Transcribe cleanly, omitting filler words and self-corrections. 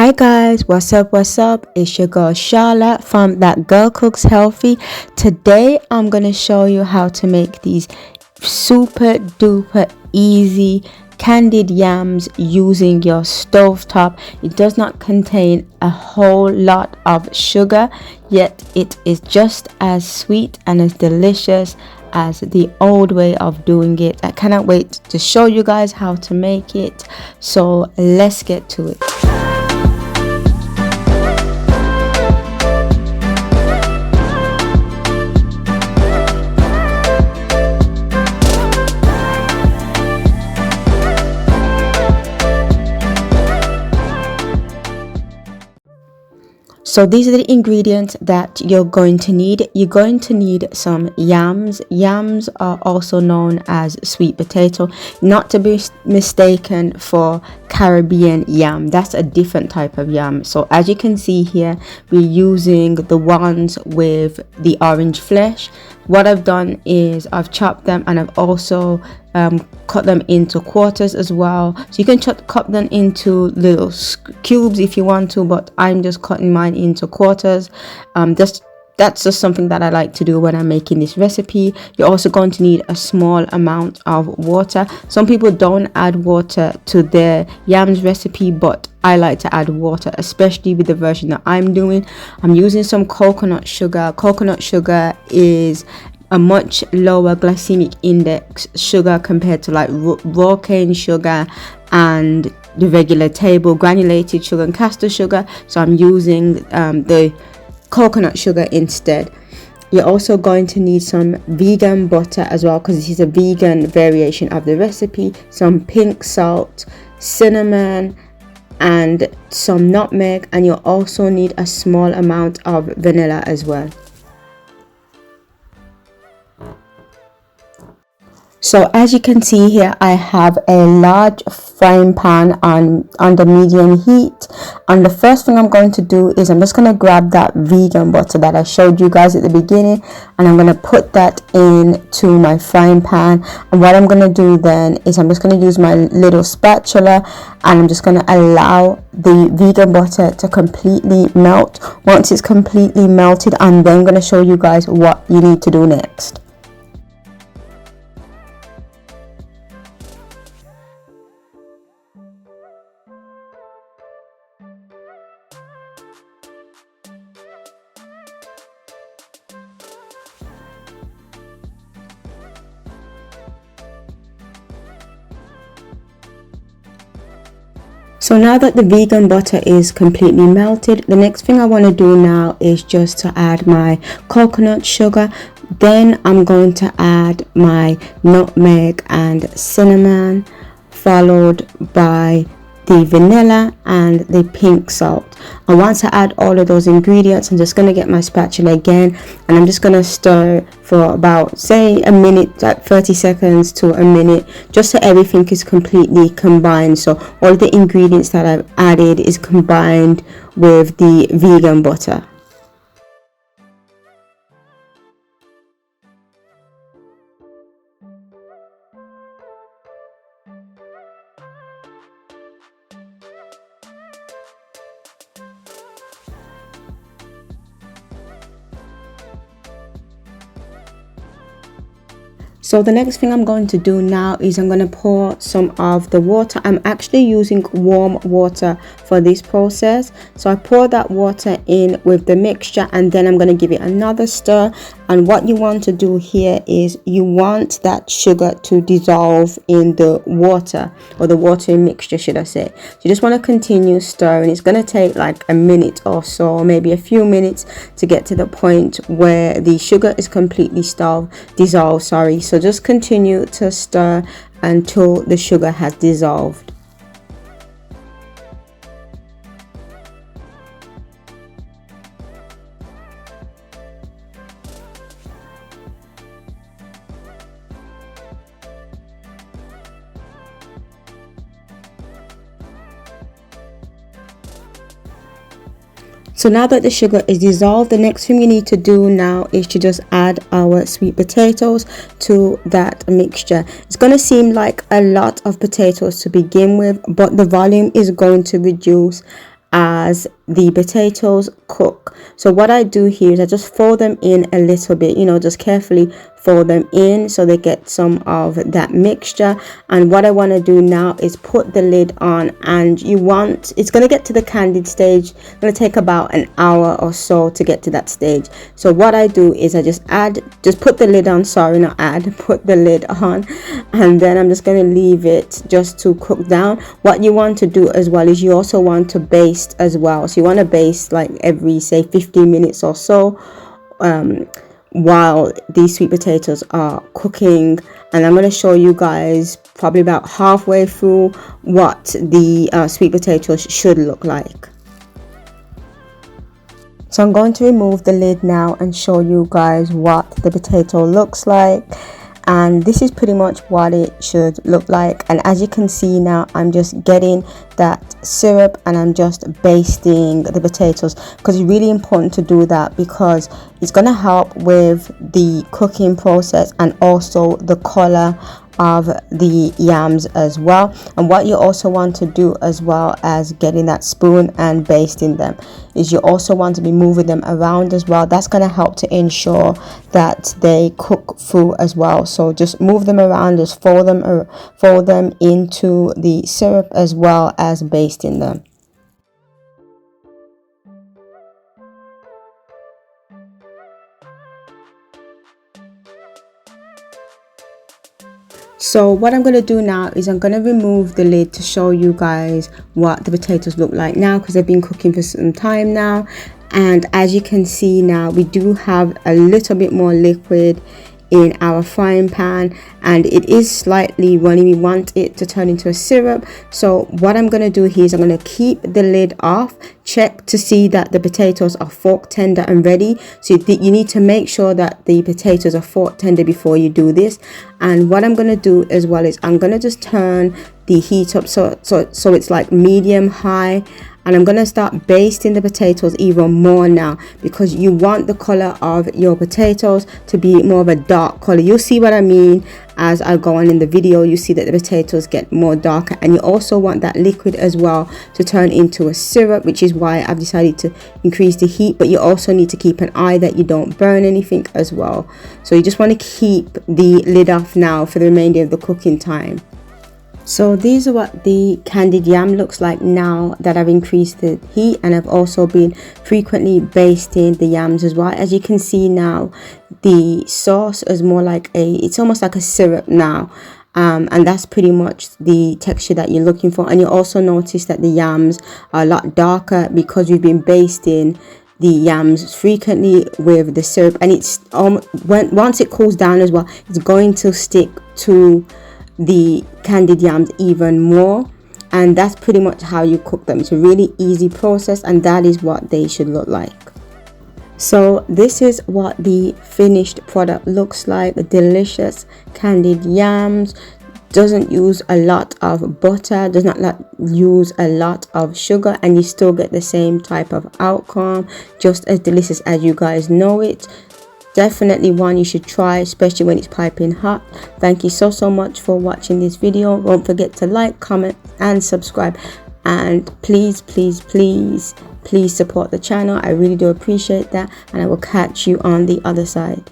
Hi guys, what's up? It's your girl Charla from That Girl Cooks Healthy. Today I'm gonna show you how to make these super duper easy candied yams using your stovetop. It does not contain a whole lot of sugar, yet it is just as sweet and as delicious as the old way of doing it. I cannot wait to show you guys how to make it, so let's get to it. So these are the ingredients that you're going to need. You're going to need some yams. Yams are also known as sweet potato, not to be mistaken for Caribbean yam. That's a different type of yam. So as you can see here, we're using the ones with the orange flesh. What I've done is I've chopped them, and I've also cut them into quarters as well. So you can cut them into little cubes if you want to, but I'm just cutting mine into quarters. That's just something that I like to do when I'm making this recipe. You're also going to need a small amount of water. Some people don't add water to their yams recipe, but I like to add water, especially with the version that I'm doing. I'm using some coconut sugar. Coconut sugar is a much lower glycemic index sugar compared to like raw cane sugar and the regular table granulated sugar and caster sugar. So I'm using the coconut sugar instead. You're also going to need some vegan butter as well, because this is a vegan variation of the recipe. Some pink salt, cinnamon, and some nutmeg, and you'll also need a small amount of vanilla as well. So as you can see here, I have a large frying pan on the medium heat, and the first thing I'm going to do is I'm just going to grab that vegan butter that I showed you guys at the beginning, and I'm going to put that into my frying pan. And what I'm going to do then is I'm just going to use my little spatula, and I'm just going to allow the vegan butter to completely melt. Once it's completely melted, I'm then going to show you guys what you need to do next. So now that the vegan butter is completely melted, the next thing I want to do now is just to add my coconut sugar. Then I'm going to add my nutmeg and cinnamon, followed by the vanilla and the pink salt. And once I add all of those ingredients, I'm just going to get my spatula again, and I'm just going to stir for about, say, a minute, like 30 seconds to a minute, just so everything is completely combined. So all the ingredients that I've added is combined with the vegan butter. So the next thing I'm going to do now is I'm going to pour some of the water. I'm actually using warm water for this process. So I pour that water in with the mixture, and then I'm going to give it another stir. And what you want to do here is you want that sugar to dissolve in the water, or the water mixture, should I say. So you just want to continue stirring. It's going to take like a minute or so, maybe a few minutes, to get to the point where the sugar is completely dissolved. So just continue to stir until the sugar has dissolved. So now that the sugar is dissolved, the next thing we need to do now is to just add our sweet potatoes to that mixture. It's going to seem like a lot of potatoes to begin with, but the volume is going to reduce as the potatoes cook. So what I do here is I just fold them in a little bit, you know, just carefully fold them in so they get some of that mixture. And what I want to do now is put the lid on, and it's going to get to the candied stage. It's going to take about an hour or so to get to that stage. So what I do is I just put the lid on, put the lid on, and then I'm just going to leave it just to cook down. What you want to do as well is you also want to baste as well. So you want to baste like every, say, 15 minutes or so while these sweet potatoes are cooking. And I'm going to show you guys probably about halfway through what the sweet potatoes should look like. So I'm going to remove the lid now and show you guys what the potato looks like. And this is pretty much what it should look like. And as you can see now, I'm just getting that syrup and I'm just basting the potatoes, because it's really important to do that because it's going to help with the cooking process and also the color of the yams as well. And what you also want to do, as well as getting that spoon and basting them, is you also want to be moving them around as well. That's going to help to ensure that they cook through as well. So just move them around, just fold them into the syrup as well as basting them. So what I'm going to do now is I'm going to remove the lid to show you guys what the potatoes look like now, because they've been cooking for some time now. And as you can see now, we do have a little bit more liquid in our frying pan, and it is slightly runny. We want it to turn into a syrup. So what I'm going to do here is I'm going to keep the lid off, check to see that the potatoes are fork tender and ready. So you need to make sure that the potatoes are fork tender before you do this. And what I'm going to do as well is I'm going to just turn the heat up so it's like medium high. And I'm going to start basting the potatoes even more now, because you want the color of your potatoes to be more of a dark color. You'll see what I mean as I go on in the video. You see that the potatoes get more darker, and you also want that liquid as well to turn into a syrup, which is why I've decided to increase the heat. But you also need to keep an eye that you don't burn anything as well. So you just want to keep the lid off now for the remainder of the cooking time. So these are what the candied yam looks like now that I've increased the heat, and I've also been frequently basting the yams as well. As you can see now, the sauce is more like it's almost like a syrup now. And that's pretty much the texture that you're looking for. And you also notice that the yams are a lot darker because we've been basting the yams frequently with the syrup, and it's once it cools down as well, it's going to stick to the candied yams even more. And that's pretty much how you cook them. It's a really easy process, and that is what they should look like. So this is what the finished product looks like. The delicious candied yams. Doesn't use a lot of butter, does not use a lot of sugar, and you still get the same type of outcome, just as delicious as you guys know it. Definitely one you should try, especially when it's piping hot. Thank you so much for watching this video. Don't forget to like, comment and subscribe, and please support the channel. I really do appreciate that, and I will catch you on the other side.